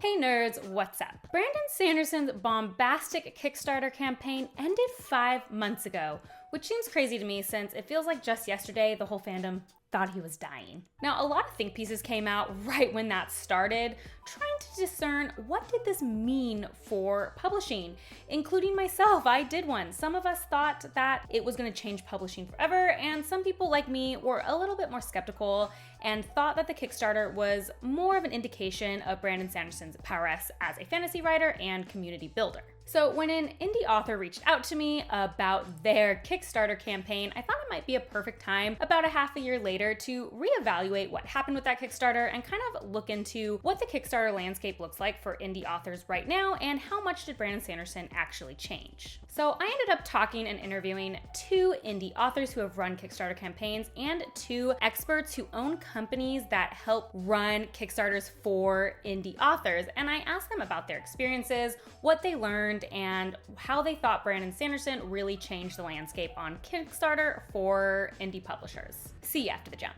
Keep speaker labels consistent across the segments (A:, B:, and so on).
A: Hey nerds, what's up? Brandon Sanderson's bombastic Kickstarter campaign ended 5 months ago, which seems crazy to me since it feels like just yesterday the whole fandom thought he was dying. Now, a lot of think pieces came out right when that started, trying to discern what did this mean for publishing, including myself. I did one. Some of us thought that it was going to change publishing forever, and some people like me were a little bit more skeptical and thought that the Kickstarter was more of an indication of Brandon Sanderson's prowess as a fantasy writer and community builder. So when an indie author reached out to me about their Kickstarter campaign, I thought it might be a perfect time, about a half a year later, to reevaluate what happened with that Kickstarter and kind of look into what the Kickstarter landscape looks like for indie authors right now and how much did Brandon Sanderson actually change. So I ended up talking and interviewing 2 indie authors who have run Kickstarter campaigns and 2 experts who own companies that help run Kickstarters for indie authors. And I asked them about their experiences, what they learned, and how they thought Brandon Sanderson really changed the landscape on Kickstarter for indie publishers. See you after the jump.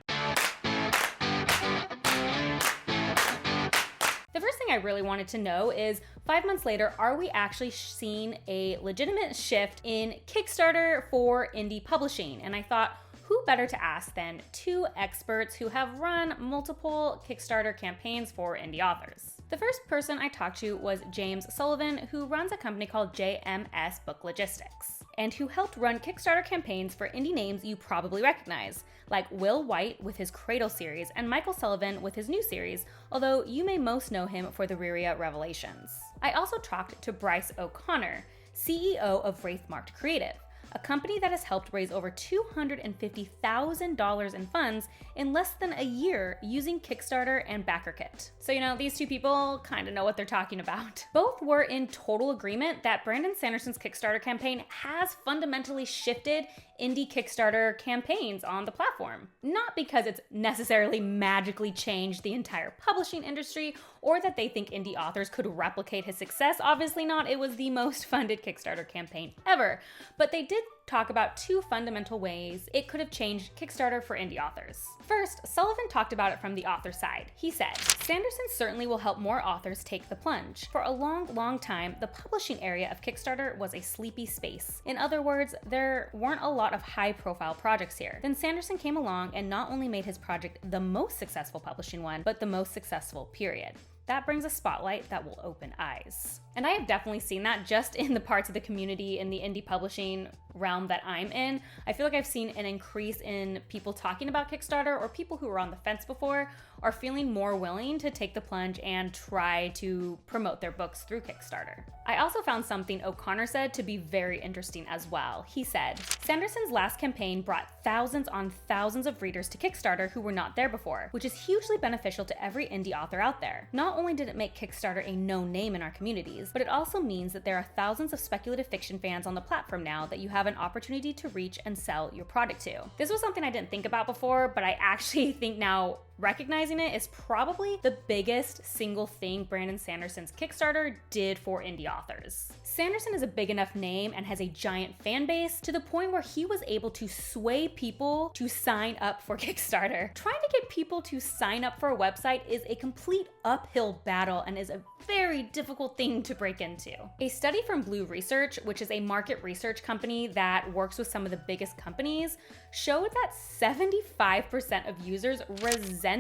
A: The first thing I really wanted to know is, 5 months later, are we actually seeing a legitimate shift in Kickstarter for indie publishing? And I thought, who better to ask than 2 experts who have run multiple Kickstarter campaigns for indie authors. The first person I talked to was James Sullivan, who runs a company called JMS Book Logistics, and who helped run Kickstarter campaigns for indie names you probably recognize, like Will White with his Cradle series and Michael Sullivan with his new series, although you may most know him for the Riria Revelations. I also talked to Bryce O'Connor, CEO of Wraithmarked Creative, a company that has helped raise over $250,000 in funds in less than a year using Kickstarter and BackerKit. So, these 2 people kind of know what they're talking about. Both were in total agreement that Brandon Sanderson's Kickstarter campaign has fundamentally shifted indie Kickstarter campaigns on the platform. Not because it's necessarily magically changed the entire publishing industry or that they think indie authors could replicate his success. Obviously not. It was the most funded Kickstarter campaign ever. But they did talk about 2 fundamental ways it could have changed Kickstarter for indie authors. First, Sullivan talked about it from the author side. He said, Sanderson certainly will help more authors take the plunge. For a long time, the publishing area of Kickstarter was a sleepy space. In other words, there weren't a lot of high-profile projects here. Then Sanderson came along and not only made his project the most successful publishing one, but the most successful, period. That brings a spotlight that will open eyes. And I have definitely seen that just in the parts of the community in the indie publishing realm that I'm in. I feel like I've seen an increase in people talking about Kickstarter, or people who were on the fence before are feeling more willing to take the plunge and try to promote their books through Kickstarter. I also found something O'Connor said to be very interesting as well. He said, Sanderson's last campaign brought thousands on thousands of readers to Kickstarter who were not there before, which is hugely beneficial to every indie author out there. Not only did it make Kickstarter a known name in our communities, but it also means that there are thousands of speculative fiction fans on the platform now that you have an opportunity to reach and sell your product to. This was something I didn't think about before, but I actually think now recognizing it is probably the biggest single thing Brandon Sanderson's Kickstarter did for indie authors. Sanderson is a big enough name and has a giant fan base to the point where he was able to sway people to sign up for Kickstarter. Trying to get people to sign up for a website is a complete uphill battle and is a very difficult thing to break into. A study from Blue Research, which is a market research company that works with some of the biggest companies, showed that 75% of users resented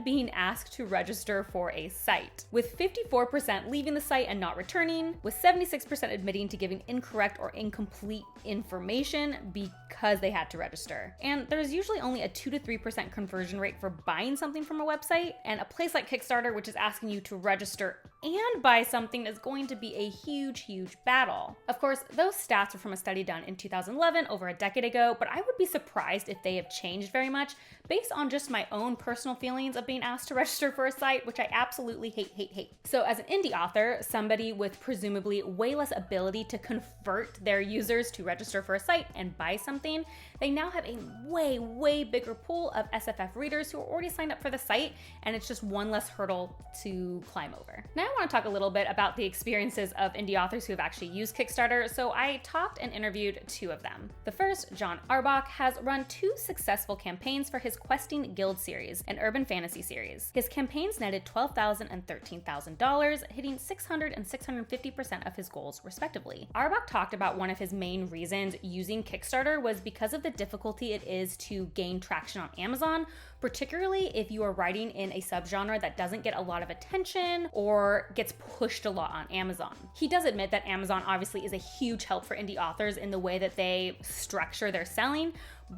A: being asked to register for a site, with 54% leaving the site and not returning, with 76% admitting to giving incorrect or incomplete information because they had to register. And there's usually only a 2 to 3% conversion rate for buying something from a website, and a place like Kickstarter, which is asking you to register and buy something, is going to be a huge battle. Of course, those stats are from a study done in 2011, over a decade ago, but I would be surprised if they have changed very much based on just my own personal feelings of being asked to register for a site, which I absolutely hate. So as an indie author, somebody with presumably way less ability to convert their users to register for a site and buy something, they now have a way bigger pool of SFF readers who are already signed up for the site, and it's just one less hurdle to climb over. Now I want to talk a little bit about the experiences of indie authors who have actually used Kickstarter, so I talked and interviewed 2 of them. The first, John Arbach, has run 2 successful campaigns for his Questing Guild series, an an urban fantasy series. His campaigns netted $12,000 and $13,000, hitting 600 and 650% of his goals respectively. Auerbach talked about one of his main reasons using Kickstarter was because of the difficulty it is to gain traction on Amazon, particularly if you are writing in a subgenre that doesn't get a lot of attention or gets pushed a lot on Amazon. He does admit that Amazon obviously is a huge help for indie authors in the way that they structure their selling,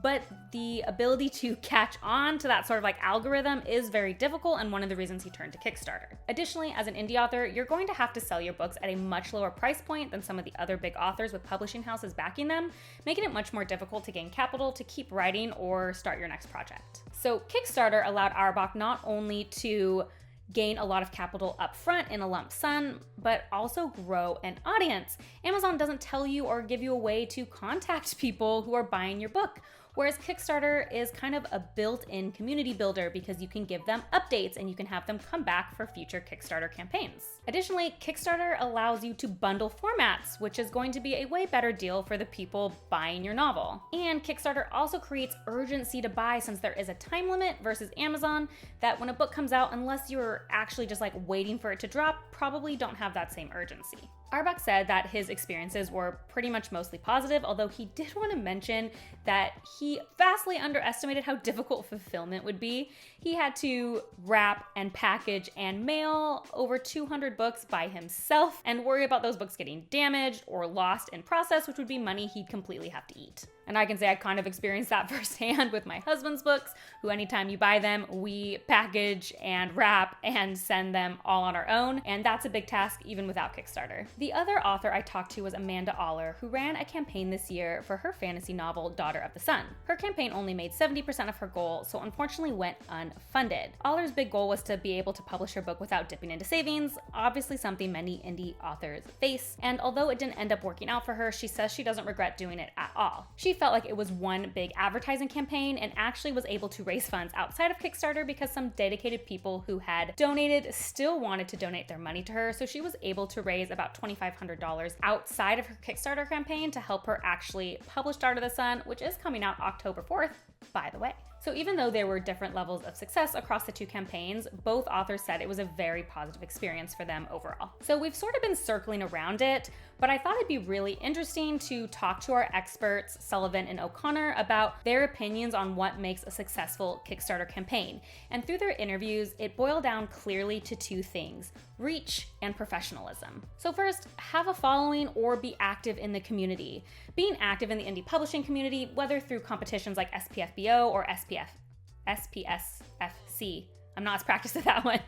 A: but the ability to catch on to that sort of like algorithm is very difficult, and one of the reasons he turned to Kickstarter. Additionally, as an indie author, you're going to have to sell your books at a much lower price point than some of the other big authors with publishing houses backing them, making it much more difficult to gain capital to keep writing or start your next project. So Kickstarter allowed Auerbach not only to gain a lot of capital up front in a lump sum, but also grow an audience. Amazon doesn't tell you or give you a way to contact people who are buying your book, whereas Kickstarter is kind of a built-in community builder because you can give them updates and you can have them come back for future Kickstarter campaigns. Additionally, Kickstarter allows you to bundle formats, which is going to be a way better deal for the people buying your novel. And Kickstarter also creates urgency to buy, since there is a time limit versus Amazon that when a book comes out, unless you're actually just like waiting for it to drop, probably don't have that same urgency. Auerbach said that his experiences were pretty much mostly positive, although he did want to mention that he vastly underestimated how difficult fulfillment would be. He had to wrap and package and mail over 200 books by himself and worry about those books getting damaged or lost in process, which would be money he'd completely have to eat. And I can say I kind of experienced that firsthand with my husband's books, who anytime you buy them, we package and wrap and send them all on our own. And that's a big task even without Kickstarter. The other author I talked to was Amanda Aller, who ran a campaign this year for her fantasy novel, Daughter of the Sun. Her campaign only made 70% of her goal, so unfortunately went unfunded. Aller's big goal was to be able to publish her book without dipping into savings, obviously something many indie authors face. And although it didn't end up working out for her, she says she doesn't regret doing it at all. She felt like it was one big advertising campaign and actually was able to raise funds outside of Kickstarter because some dedicated people who had donated still wanted to donate their money to her, so she was able to raise about $2,500 outside of her Kickstarter campaign to help her actually publish Daughter of the Sun, which is coming out October 4th, by the way. So even though there were different levels of success across the two campaigns, both authors said it was a very positive experience for them overall. So we've sort of been circling around it, but I thought it'd be really interesting to talk to our experts, Sullivan and O'Connor, about their opinions on what makes a successful Kickstarter campaign. And through their interviews, it boiled down clearly to two things: reach and professionalism. So first, have a following or be active in the community. Being active in the indie publishing community, whether through competitions like SPFBO or SPSFC, I'm not as practiced at that one,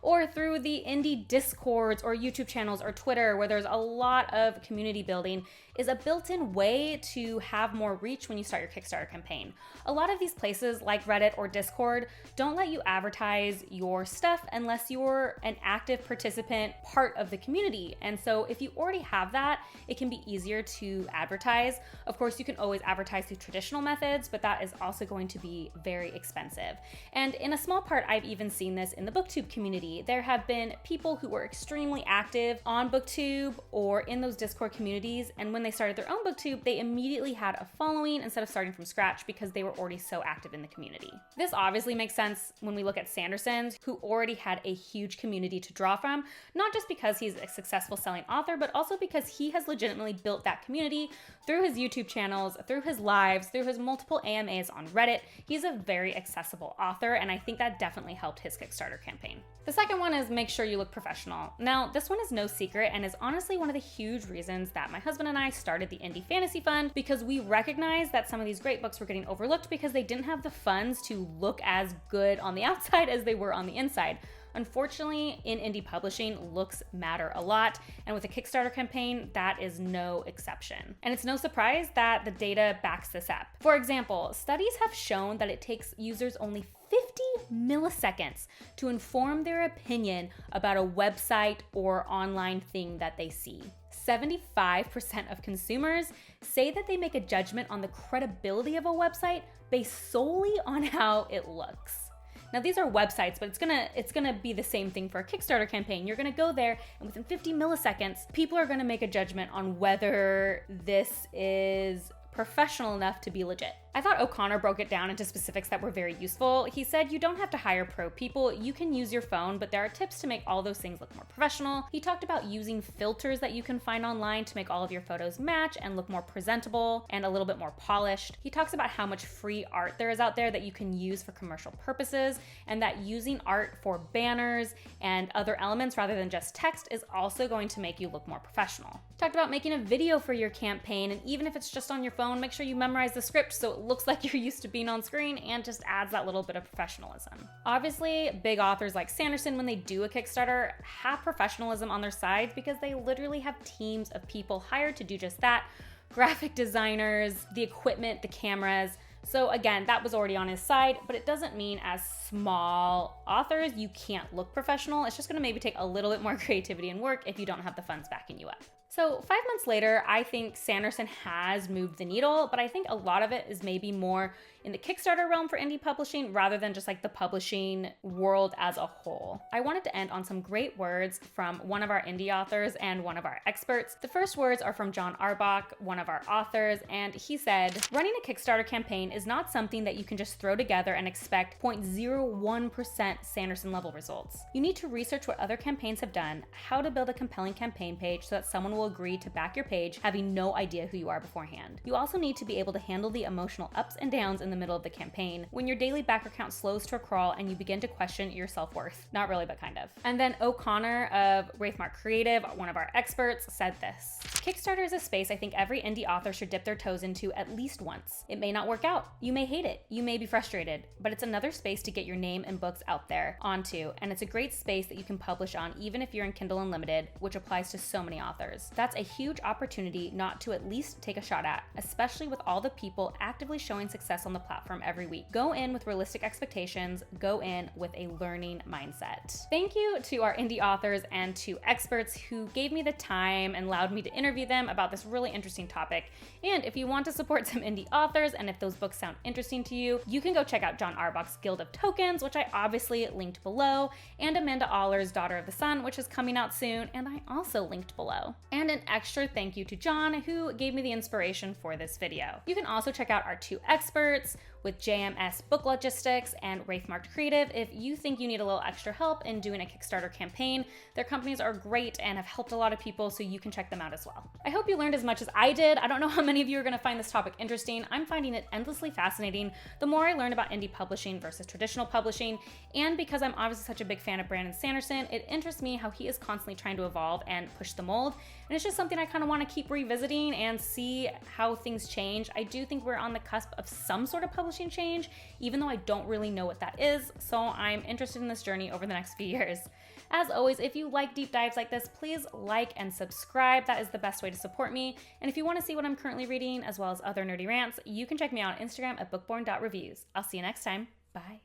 A: or through the indie discords or YouTube channels or Twitter, where there's a lot of community building, is a built-in way to have more reach when you start your Kickstarter campaign. A lot of these places like Reddit or Discord don't let you advertise your stuff unless you're an active participant, part of the community. And so if you already have that, it can be easier to advertise. Of course, you can always advertise through traditional methods, but that is also going to be very expensive. And in a small part, I've even seen this in the BookTube community. There have been people who were extremely active on BookTube or in those Discord communities, and when they started their own BookTube, they immediately had a following instead of starting from scratch because they were already so active in the community. This obviously makes sense when we look at Sanderson's, who already had a huge community to draw from, not just because he's a successful selling author, but also because he has legitimately built that community through his YouTube channels, through his lives, through his multiple AMAs on Reddit. He's a very accessible author, and I think that definitely helped his Kickstarter campaign. The second one is make sure you look professional. Now, this one is no secret and is honestly one of the huge reasons that my husband and I started the Indie Fantasy Fund, because we recognized that some of these great books were getting overlooked because they didn't have the funds to look as good on the outside as they were on the inside. Unfortunately, in indie publishing, looks matter a lot, and with a Kickstarter campaign, that is no exception. And it's no surprise that the data backs this up. For example, studies have shown that it takes users only 50 milliseconds to inform their opinion about a website or online thing that they see. 75% of consumers say that they make a judgment on the credibility of a website based solely on how it looks. Now, these are websites, but it's gonna be the same thing for a Kickstarter campaign. You're gonna go there, and within 50 milliseconds, people are gonna make a judgment on whether this is professional enough to be legit. I thought O'Connor broke it down into specifics that were very useful. He said you don't have to hire pro people, you can use your phone, but there are tips to make all those things look more professional. He talked about using filters that you can find online to make all of your photos match and look more presentable and a little bit more polished. He talks about how much free art there is out there that you can use for commercial purposes, and that using art for banners and other elements rather than just text is also going to make you look more professional. Talked about making a video for your campaign, and even if it's just on your phone, make sure you memorize the script so it looks like you're used to being on screen and just adds that little bit of professionalism. Obviously, big authors like Sanderson, when they do a Kickstarter, have professionalism on their side because they literally have teams of people hired to do just that. Graphic designers, the equipment, the cameras. So again, that was already on his side, but it doesn't mean as small authors you can't look professional. It's just gonna maybe take a little bit more creativity and work if you don't have the funds backing you up. So 5 months later, I think Sanderson has moved the needle, but I think a lot of it is maybe more in the Kickstarter realm for indie publishing rather than just like the publishing world as a whole. I wanted to end on some great words from one of our indie authors and one of our experts. The first words are from John Arbach, one of our authors, and he said, running a Kickstarter campaign is not something that you can just throw together and expect 0.01% Sanderson level results. You need to research what other campaigns have done, how to build a compelling campaign page so that someone will agree to back your page having no idea who you are beforehand. You also need to be able to handle the emotional ups and downs in the middle of the campaign when your daily backer count slows to a crawl and you begin to question your self-worth. Not really, but kind of. And then O'Connor of Wraithmark Creative, one of our experts, said this. Kickstarter is a space I think every indie author should dip their toes into at least once. It may not work out. You may hate it. You may be frustrated, but it's another space to get your name and books out there onto, and it's a great space that you can publish on even if you're in Kindle Unlimited, which applies to so many authors. That's a huge opportunity not to at least take a shot at, especially with all the people actively showing success on the platform every week. Go in with realistic expectations, go in with a learning mindset. Thank you to our indie authors and to experts who gave me the time and allowed me to interview them about this really interesting topic. And if you want to support some indie authors and if those books sound interesting to you, you can go check out John Arbach's Guild of Tokens, which I obviously linked below, and Amanda Aller's Daughter of the Sun, which is coming out soon, and I also linked below. And an extra thank you to John, who gave me the inspiration for this video. You can also check out our two experts with JMS Book Logistics and Wraithmark Creative if you think you need a little extra help in doing a Kickstarter campaign. Their companies are great and have helped a lot of people, so you can check them out as well. I hope you learned as much as I did. I don't know how many of you are going to find this topic interesting. I'm finding it endlessly fascinating the more I learn about indie publishing versus traditional publishing, and because I'm obviously such a big fan of Brandon Sanderson, it interests me how he is constantly trying to evolve and push the mold, and it's just something I kind of want to keep revisiting and see how things change. I do think we're on the cusp of some sort of publishing change, even though I don't really know what that is, so I'm interested in this journey over the next few years. As always, if you like deep dives like this, please like and subscribe. That is the best way to support me. And if you want to see what I'm currently reading, as well as other nerdy rants, you can check me out on Instagram at bookborn.reviews. I'll see you next time. Bye.